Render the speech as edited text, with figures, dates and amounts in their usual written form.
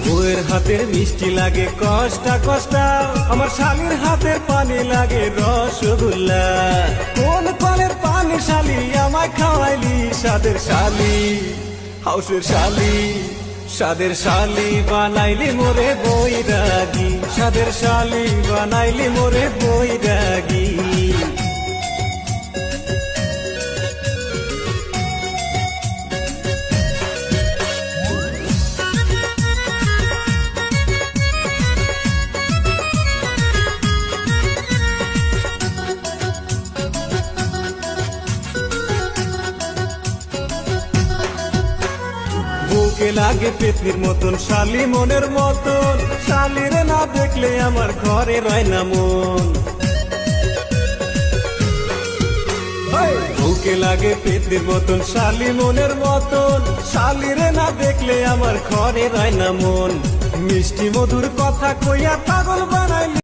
বউয়ের হাতের মিষ্টি লাগে কষ্টা কষ্টা, আমার শালির হাতের পানি লাগে রসগোল্লা। কোন কলের পানি শালি আমায় খাওয়াইলি, সাদের শালি হাউসের শালি, সাদের শালি বানাইলি মোরে বৈরাগী, সাদের শালি বানাইলি মোরে বৈরাগী। বুকে লাগে পেতনির মতন, শালি মনের মতন, শালিরে না দেখলে আমার ঘরে রয় না মন। বুকে লাগে পেতনির মতন, শালি মনের মতন, শালিরে না দেখলে আমার ঘরে রয় না মন। মিষ্টি মধুর কথা কইয়া পাগল বানাইলি।